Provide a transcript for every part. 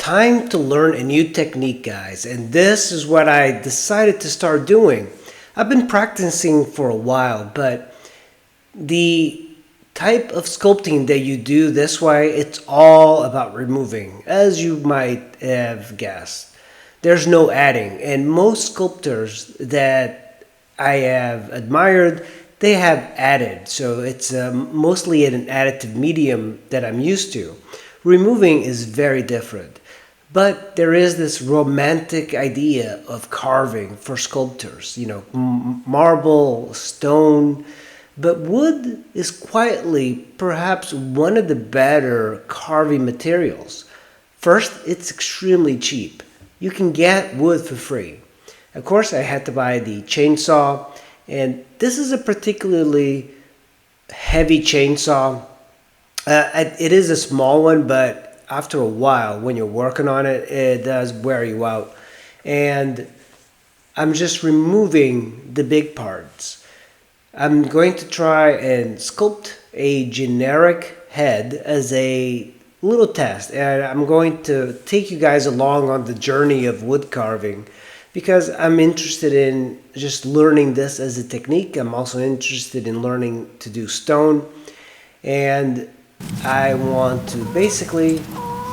Time to learn a new technique, guys, and this is what I decided to start doing. I've been practicing for a while, but the type of sculpting that you do this way, it's all about removing, as you might have guessed. There's no adding, and most sculptors that I have admired, they have added, so it's mostly an additive medium that I'm used to. Removing is very different. But there is this romantic idea of carving for sculptors, marble, stone, but wood is quietly perhaps one of the better carving materials. First, it's extremely cheap. You can get wood for free. Of course, I had to buy the chainsaw, and this is a particularly heavy chainsaw. It is a small one, but after a while, when you're working on it, it does wear you out. And I'm just removing the big parts. I'm going to try and sculpt a generic head as a little test. And I'm going to take you guys along on the journey of wood carving because I'm interested in just learning this as a technique. I'm also interested in learning to do stone. And I want to basically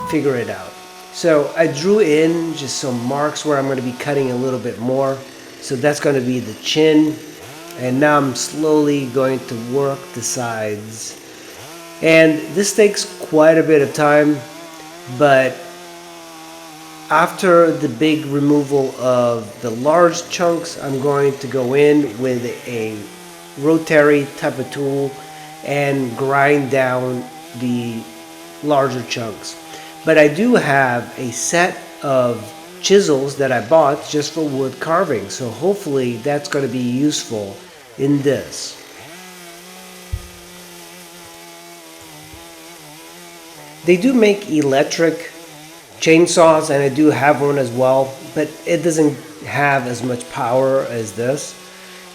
figure it out. So I drew in just some marks where I'm going to be cutting a little bit more. So that's going to be the chin. And now I'm slowly going to work the sides. And this takes quite a bit of time, but after the big removal of the large chunks, I'm going to go in with a rotary type of tool and grind down the larger chunks. But I do have a set of chisels that I bought just for wood carving, so hopefully that's going to be useful in this. They do make electric chainsaws, and I do have one as well, but it doesn't have as much power as this.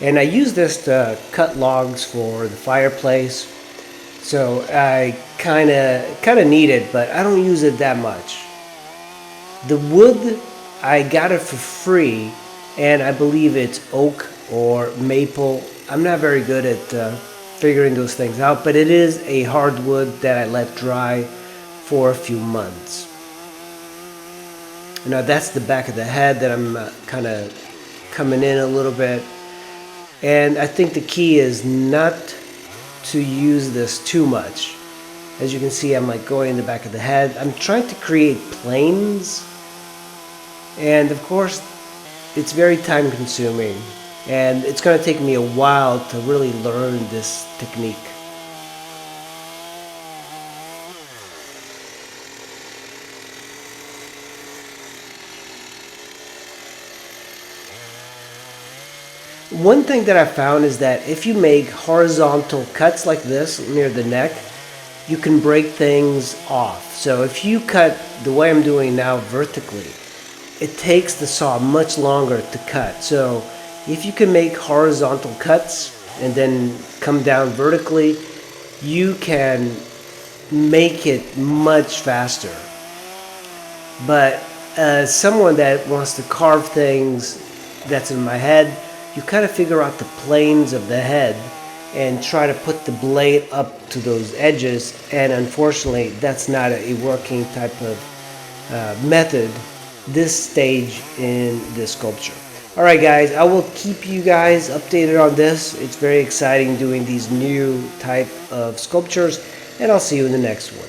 And I use this to cut logs for the fireplace. So I kind of need it, but I don't use it that much. The wood, I got it for free, and I believe it's oak or maple. I'm not very good at figuring those things out, but it is a hardwood that I let dry for a few months. Now that's the back of the head that I'm kind of coming in a little bit. And I think the key is not to use this too much. As you can see, I'm like going in the back of the head. I'm trying to create planes, and of course it's very time consuming, and it's going to take me a while to really learn this technique. One thing that I found is that if you make horizontal cuts like this near the neck, you can break things off. So if you cut the way I'm doing now vertically, it takes the saw much longer to cut. So if you can make horizontal cuts and then come down vertically, you can make it much faster. But as someone that wants to carve things that's in my head, you kind of figure out the planes of the head and try to put the blade up to those edges, and unfortunately that's not a working type of method this stage in this sculpture. Alright guys, I will keep you guys updated on this. It's very exciting doing these new type of sculptures, and I'll see you in the next one.